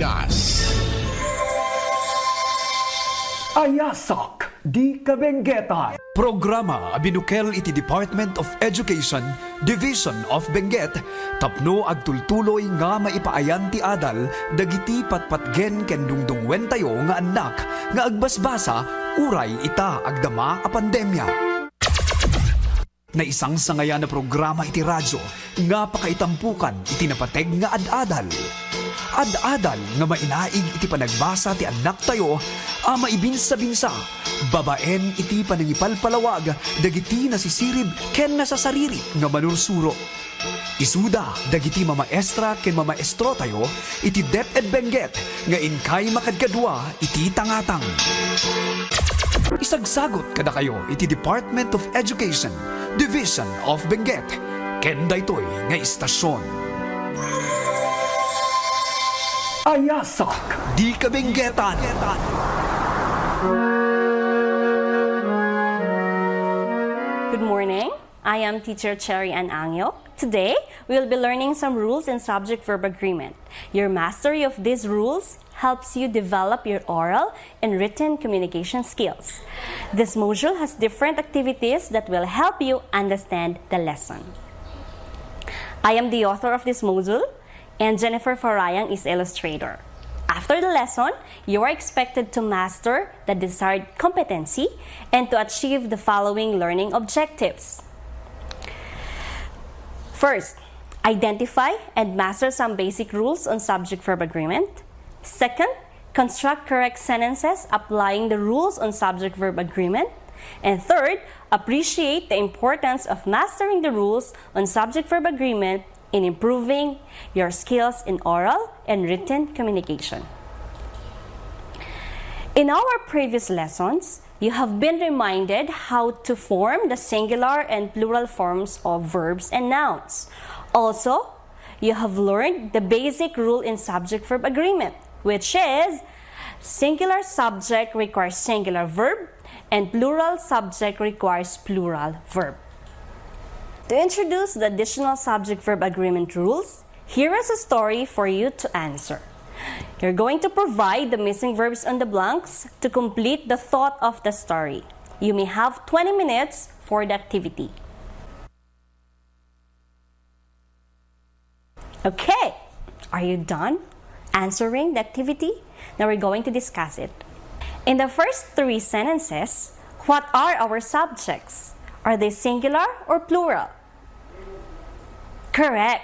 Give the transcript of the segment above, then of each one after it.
Das. Ayasak Di Kabenguetan. Programa binukel iti Department of Education, Division of Benguet, tapno agtultuloy nga maipaayan ti adal, dagiti patpatgen ken dungdungwen tayo nga anak, nga agbasbasa, uray ita agdama a pandemya. Na isang sangayan na programa iti radyo, nga pakaitampukan iti napateg nga ad-adal. Ad-adal nga mainaig iti panagbasa ti anak tayo, ama ibinsa-binsa, babaen iti panangipalpalawag, dagiti nasisirib ken nasasariri nga manursuro. Isuda, dagiti mamaestra ken mamaestro tayo, iti DEPEd Benguet, nga inkay makadkadwa iti tangatang. Isagsagot kada kayo iti Department of Education, Division of Benguet, ken daytoy nga istasyon. Ayasak Di Kabenguetan. Good morning. I am Teacher Cherry Ann Angyo. Today, we will be learning some rules in subject-verb agreement. Your mastery of these rules helps you develop your oral and written communication skills. This module has different activities that will help you understand the lesson. I am the author of this module, and Jennifer Farayang is illustrator. After the lesson, you are expected to master the desired competency and to achieve the following learning objectives. First, identify and master some basic rules on subject-verb agreement. Second, construct correct sentences applying the rules on subject-verb agreement. And third, appreciate the importance of mastering the rules on subject-verb agreement in improving your skills in oral and written communication. In our previous lessons, you have been reminded how to form the singular and plural forms of verbs and nouns. Also, you have learned the basic rule in subject-verb agreement, which is singular subject requires singular verb and plural subject requires plural verb. To introduce the additional subject-verb agreement rules, here is a story for you to answer. You're going to provide the missing verbs on the blanks to complete the thought of the story. You may have 20 minutes for the activity. Okay, are you done answering the activity? Now we're going to discuss it. In the first three sentences, what are our subjects? Are they singular or plural? Correct.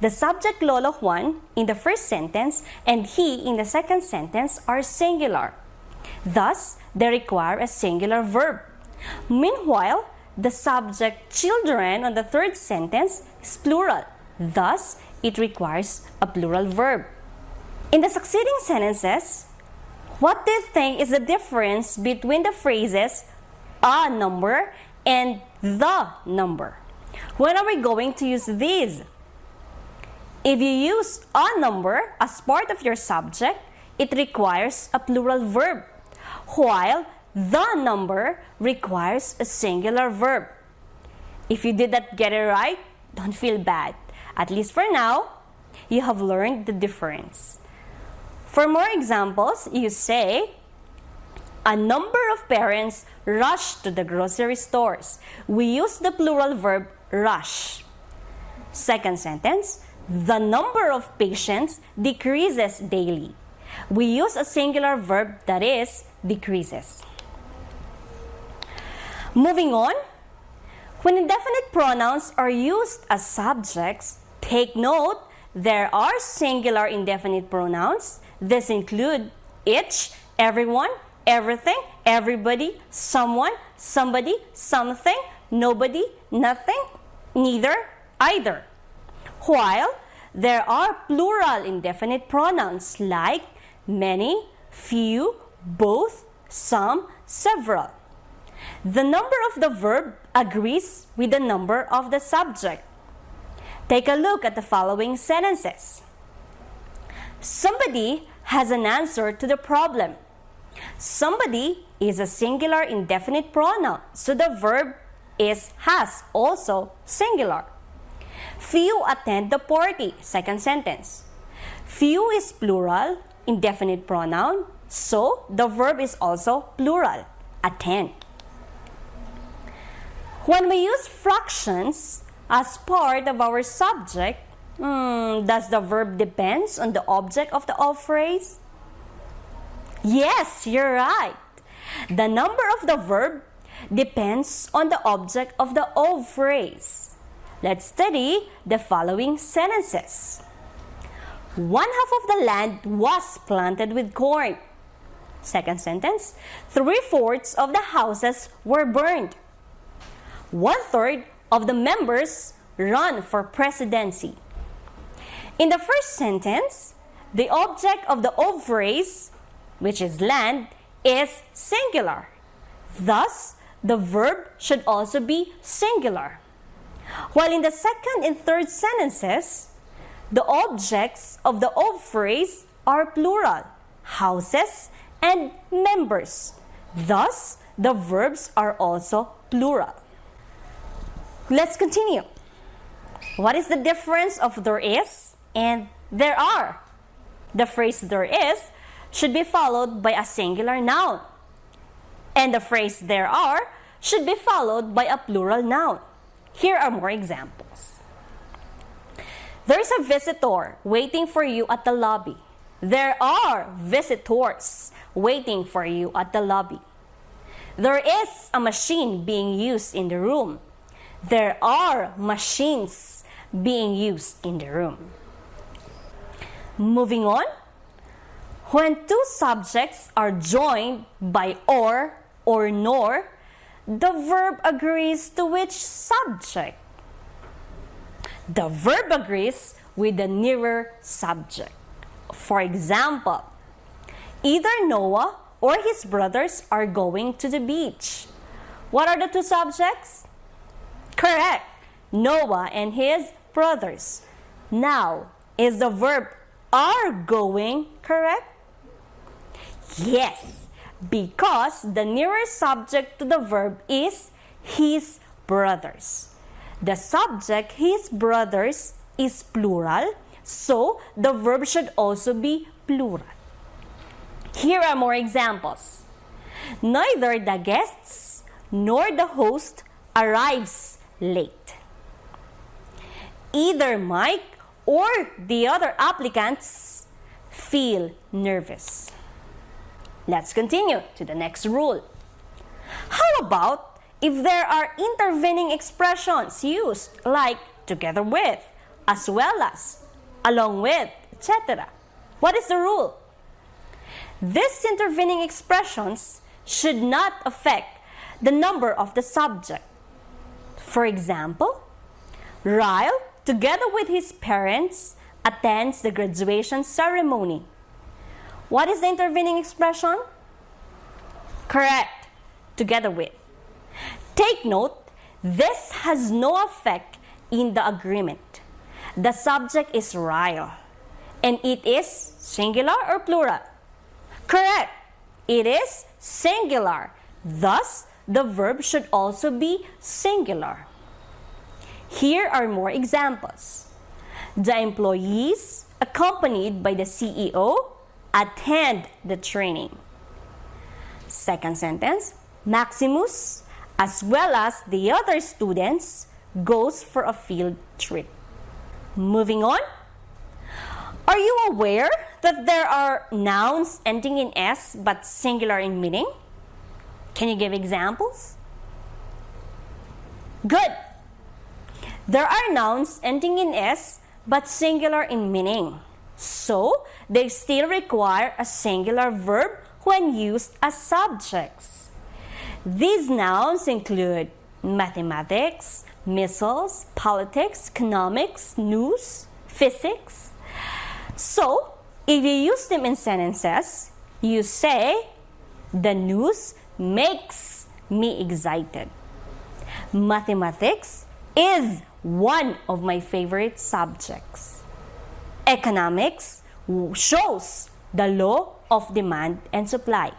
The subject Lolo Juan in the first sentence and he in the second sentence are singular. Thus, they require a singular verb. Meanwhile, the subject children on the third sentence is plural. Thus, it requires a plural verb. In the succeeding sentences, what do you think is the difference between the phrases a number and the number? When are we going to use these? If you use a number as part of your subject, it requires a plural verb, while the number requires a singular verb. If you did not get it right, don't feel bad. At least for now, you have learned the difference. For more examples, you say, a number of parents rush to the grocery stores. We use the plural verb rush. Second sentence, the number of patients decreases daily. We use a singular verb that is decreases. Moving on, when indefinite pronouns are used as subjects, take note there are singular indefinite pronouns. These include each, everyone, everything, everybody, someone, somebody, something, nobody, nothing, neither, either. While there are plural indefinite pronouns like many, few, both, some, several. The number of the verb agrees with the number of the subject. Take a look at the following sentences. Somebody has an answer to the problem. Somebody is a singular indefinite pronoun, so the verb is has, also singular. Few attend the party, second sentence. Few is plural, indefinite pronoun, so the verb is also plural, attend. When we use fractions as part of our subject, does the verb depends on the object of the of phrase? Yes, you're right. The number of the verb depends on the object of the of phrase. Let's study the following sentences. 1/2 of the land was planted with corn. Second sentence, 3/4 of the houses were burned. 1/3 of the members run for presidency. In the first sentence, the object of the of phrase, which is land, is singular. Thus, the verb should also be singular. While in the second and third sentences, the objects of the of phrase are plural, houses and members. Thus, the verbs are also plural. Let's continue. What is the difference of there is and there are? The phrase there is should be followed by a singular noun, and the phrase there are should be followed by a plural noun. Here are more examples. There is a visitor waiting for you at the lobby. There are visitors waiting for you at the lobby. There is a machine being used in the room. There are machines being used in the room. Moving on. When two subjects are joined by or nor, the verb agrees to which subject? The verb agrees with the nearer subject. For example, either Noah or his brothers are going to the beach. What are the two subjects? Correct. Noah and his brothers. Now, is the verb are going correct? Yes, because the nearest subject to the verb is his brothers. The subject, his brothers, is plural, so the verb should also be plural. Here are more examples. Neither the guests nor the host arrives late. Either Mike or the other applicants feel nervous. Let's continue to the next rule. How about if there are intervening expressions used like together with, as well as, along with, etc.? What is the rule? These intervening expressions should not affect the number of the subject. For example, Ryle, together with his parents, attends the graduation ceremony. What is the intervening expression? Correct. Together with. Take note, this has no effect in the agreement. The subject is Ryle, and it is singular or plural? Correct. It is singular. Thus, the verb should also be singular. Here are more examples. The employees, accompanied by the CEO, attend the training. Second sentence, Maximus, as well as the other students, goes for a field trip. Moving on. Are you aware that there are nouns ending in S but singular in meaning? Can you give examples? Good. There are nouns ending in S but singular in meaning. So, they still require a singular verb when used as subjects. These nouns include mathematics, missiles, politics, economics, news, physics. So, if you use them in sentences, you say, the news makes me excited. Mathematics is one of my favorite subjects. Economics shows the law of demand and supply.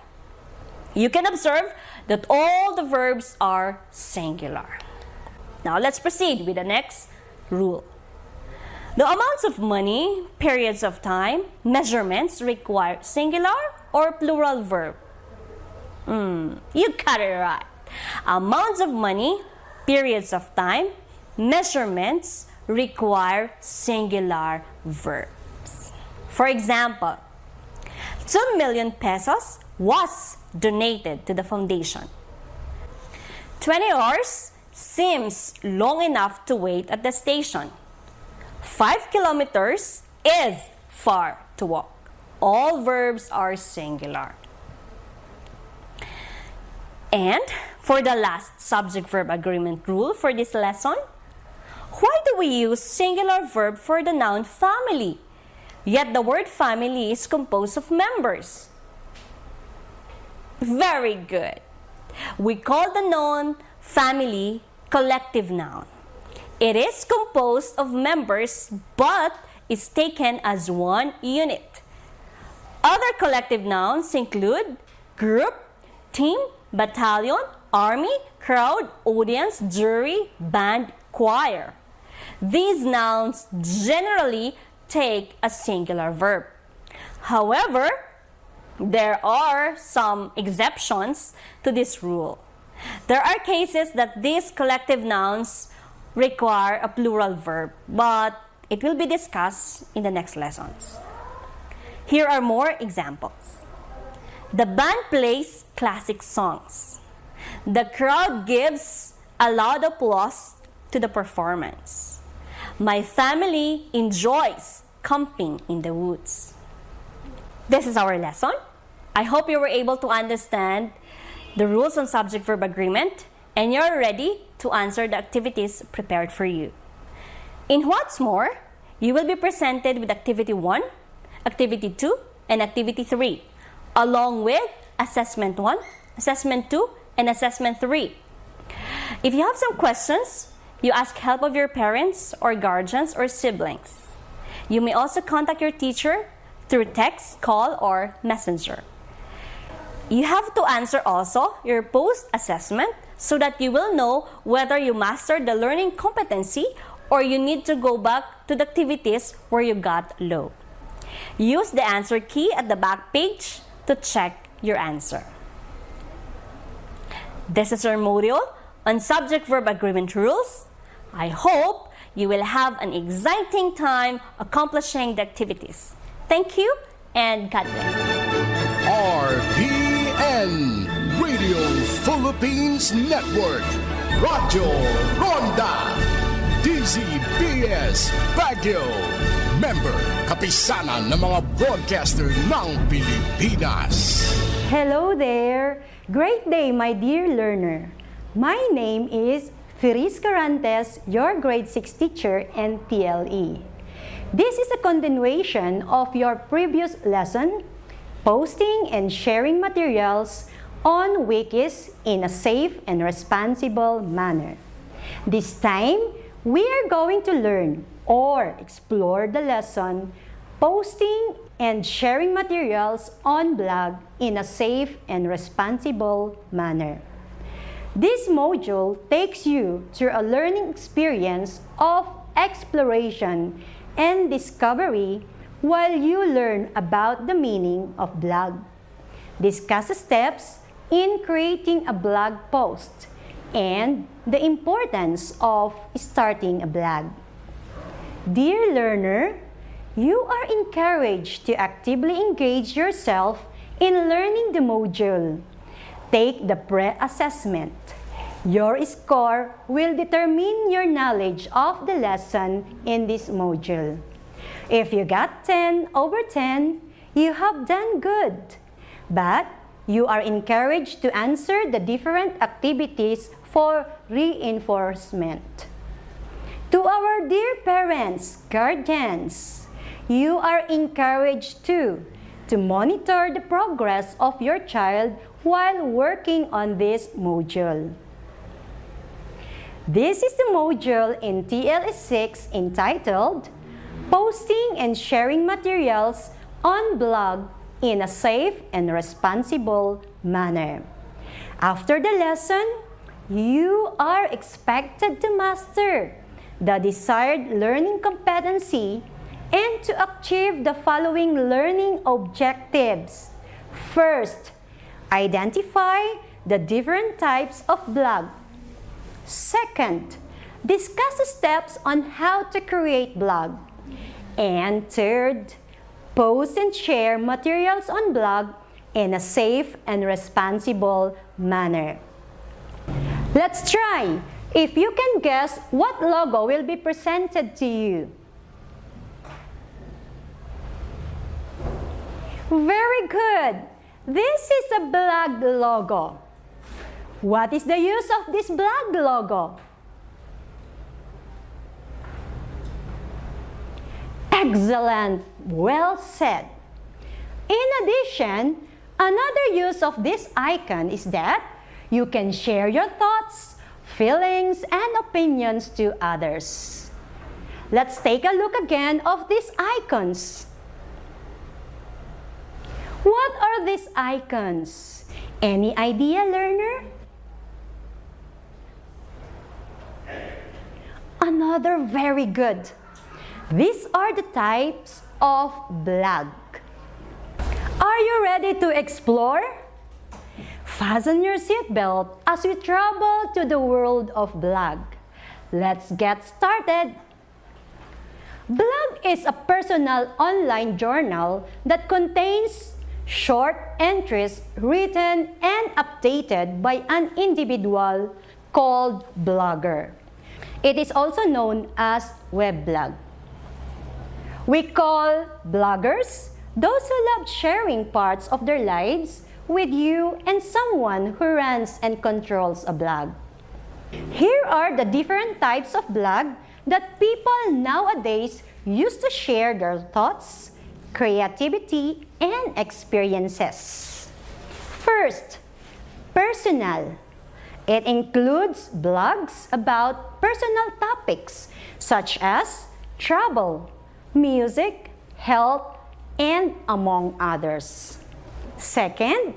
You can observe that all the verbs are singular. Now let's proceed with the next rule. The amounts of money, periods of time, measurements require singular or plural verb? You got it right. Amounts of money, periods of time, measurements require singular verbs. For example, 2 million pesos was donated to the foundation. 20 hours seems long enough to wait at the station. 5 kilometers is far to walk. All verbs are singular. And for the last subject-verb agreement rule for this lesson, why do we use singular verb for the noun family? Yet the word family is composed of members. Very good. We call the noun family collective noun. It is composed of members but is taken as one unit. Other collective nouns include group, team, battalion, army, crowd, audience, jury, band, choir. These nouns generally take a singular verb. However, there are some exceptions to this rule. There are cases that these collective nouns require a plural verb, but it will be discussed in the next lessons. Here are more examples. The band plays classic songs. The crowd gives a loud applause to the performance. My family enjoys camping in the woods. This is our lesson. I hope you were able to understand the rules on subject-verb agreement and you're ready to answer the activities prepared for you. In What's More, you will be presented with Activity 1, Activity 2, and Activity 3, along with Assessment 1, Assessment 2, and Assessment 3. If you have some questions, you ask help of your parents or guardians or siblings. You may also contact your teacher through text, call, or messenger. You have to answer also your post-assessment so that you will know whether you mastered the learning competency or you need to go back to the activities where you got low. Use the answer key at the back page to check your answer. This is our module on subject-verb agreement rules. I hope you will have an exciting time accomplishing the activities. Thank you and God bless. RPN Radio Philippines Network, Radyo Ronda, DZBS Baguio, member kapisanan ng mga broadcaster ng Pilipinas. Hello there! Great day, my dear learner. My name is Firis Carantes, your grade 6 teacher and TLE. This is a continuation of your previous lesson, posting and sharing materials on wikis in a safe and responsible manner. This time, we are going to learn or explore the lesson, posting and sharing materials on blog in a safe and responsible manner. This module takes you through a learning experience of exploration and discovery while you learn about the meaning of blog. Discuss steps in creating a blog post and the importance of starting a blog. Dear learner, you are encouraged to actively engage yourself in learning the module. Take the pre-assessment. Your score will determine your knowledge of the lesson in this module. If you got 10 over 10, you have done good. But you are encouraged to answer the different activities for reinforcement. To our dear parents, guardians, you are encouraged to monitor the progress of your child while working on this module. This is the module in TLE6 entitled Posting and Sharing Materials on Blog in a Safe and Responsible Manner. After the lesson, you are expected to master the desired learning competency, and to achieve the following learning objectives. First, identify the different types of blog. Second, discuss the steps on how to create blog. And third, post and share materials on blog in a safe and responsible manner. Let's try if you can guess what logo will be presented to you. Very good! This is a blog logo. What is the use of this blog logo? Excellent! Well said! In addition, another use of this icon is that you can share your thoughts, feelings, and opinions to others. Let's take a look again of these icons. What are these icons? Any idea, learner? Another very good. These are the types of blog. Are you ready to explore? Fasten your seatbelt as we travel to the world of blog. Let's get started. Blog is a personal online journal that contains short entries written and updated by an individual called blogger. It is also known as weblog. We call bloggers those who love sharing parts of their lives with you and someone who runs and controls a blog. Here are the different types of blog that people nowadays use to share their thoughts, creativity, and experiences. First, personal. It includes blogs about personal topics such as travel, music, health, and among others. Second,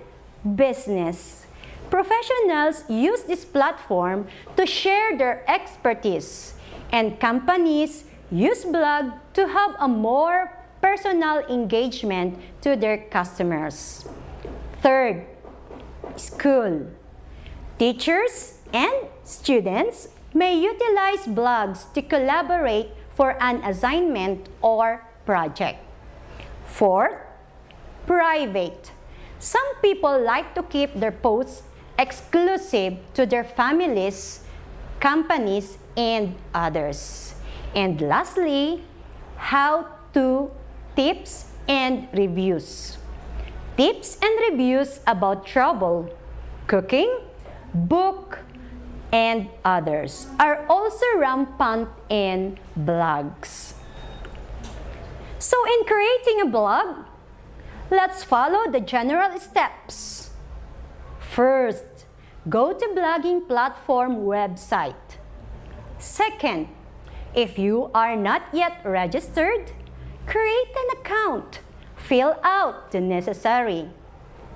business. Professionals use this platform to share their expertise, and companies use blog to have a more personal engagement to their customers. Third, school. Teachers and students may utilize blogs to collaborate for an assignment or project. Fourth, private. Some people like to keep their posts exclusive to their families, companies, and others. And lastly, how-to tips and reviews. Tips and reviews about travel, cooking, book, and others are also rampant in blogs. So in creating a blog, let's follow the general steps. First, go to blogging platform website. Second, if you are not yet registered, create an account. Fill out the necessary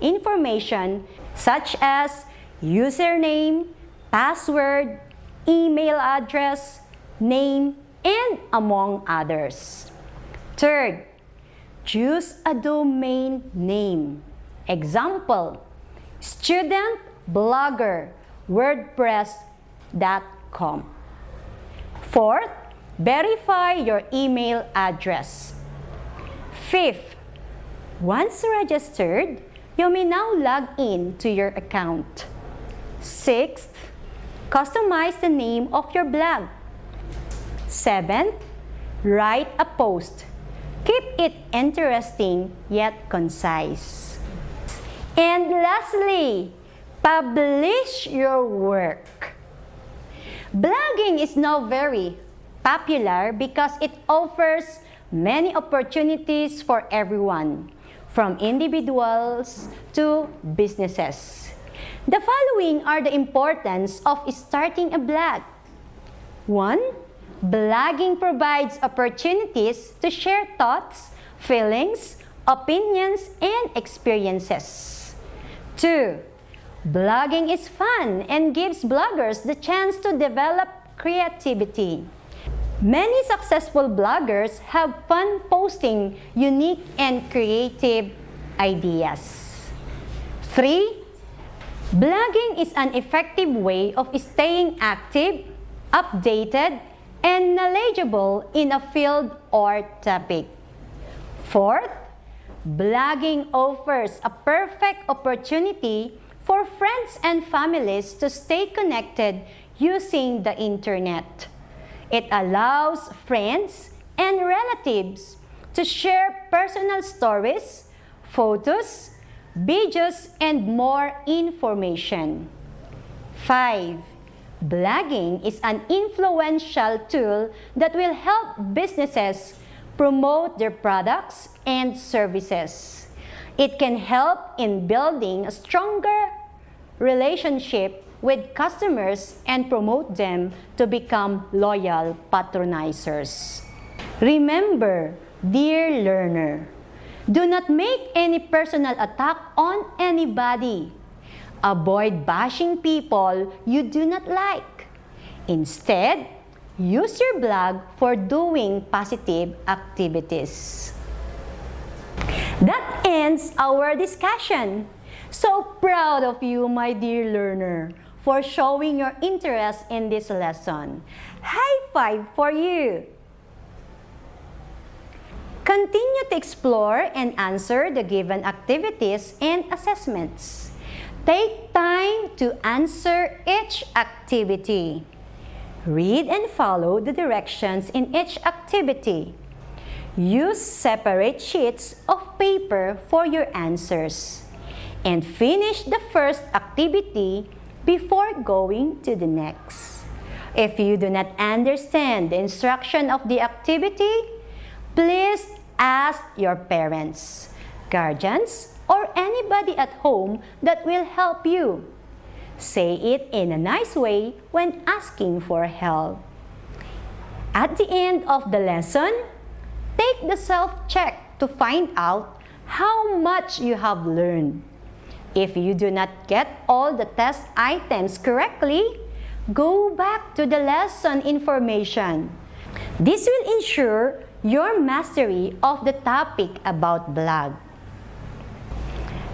information such as username, password, email address, name, and among others. Third, choose a domain name. Example, studentblogger.wordpress.com. Fourth, verify your email address. Fifth, once registered, you may now log in to your account. Sixth, customize the name of your blog. Seventh, write a post. Keep it interesting yet concise. And lastly, publish your work. Blogging is now very popular because it offers many opportunities for everyone, from individuals to businesses. The following are the importance of starting a blog. 1. Blogging provides opportunities to share thoughts, feelings, opinions, and experiences. 2. Blogging is fun and gives bloggers the chance to develop creativity. Many successful bloggers have fun posting unique and creative ideas. 3. Blogging is an effective way of staying active, updated, and knowledgeable in a field or topic. 4th, blogging offers a perfect opportunity for friends and families to stay connected using the internet. It allows friends and relatives to share personal stories, photos, videos, and more information. 5. Blogging is an influential tool that will help businesses promote their products and services. It can help in building a stronger relationship with customers and promote them to become loyal patronizers. Remember, dear learner, do not make any personal attack on anybody. Avoid bashing people you do not like. Instead, use your blog for doing positive activities. That ends our discussion. So proud of you, my dear learner, for showing your interest in this lesson. High five for you! Continue to explore and answer the given activities and assessments. Take time to answer each activity. Read and follow the directions in each activity. Use separate sheets of paper for your answers. And finish the first activity before going to the next. If you do not understand the instruction of the activity, please ask your parents, guardians, or anybody at home that will help you. Say it in a nice way when asking for help. At the end of the lesson, take the self-check to find out how much you have learned. If you do not get all the test items correctly, go back to the lesson information. This will ensure your mastery of the topic about blog.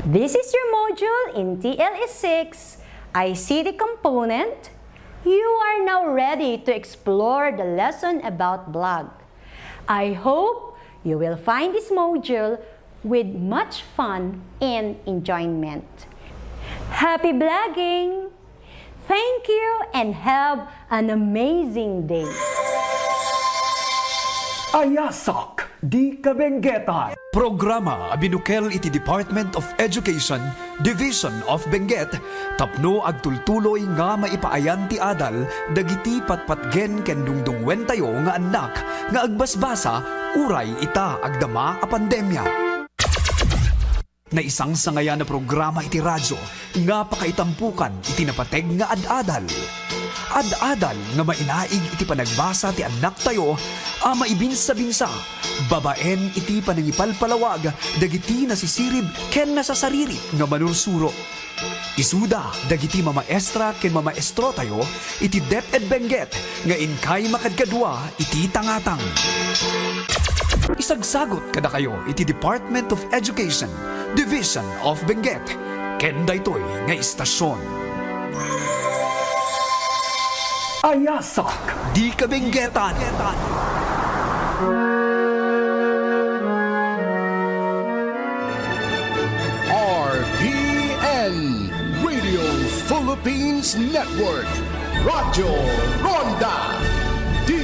This is your module in TLE6, ICT component. You are now ready to explore the lesson about blog. I hope you will find this module with much fun and enjoyment. Happy blogging! Thank you and have an amazing day. Ayasak Di Kabenguetan. Programa binukel iti Department of Education, Division of Benguet, tapno agtultuloy nga maipaayan ti adal, dagiti patpatgen ken dungdungwen tayo nga anak, nga agbasbasa, uray ita agdama a pandemya. Na isang sangayan na programa iti radyo, nga pakaitampukan iti napateg nga ad-adal. Ad-adal nga mainaig iti panagbasa ti anak tayo, maibinsa-binsa, babaen iti panangipalpalawag, dagiti nasisirib ken nasasariri nga manursuro. Isuda, dagiti mamaestra ken mamaestro tayo, iti DEPEd Benguet, nga inkay makadkadwa iti tangatang. Isagsagot kada kayo iti Department of Education, Division of Benguet, ken daytoy nga istasyon. Ayasak Di Kabenguetan. RPN Radio Philippines Network, Radyo Ronda.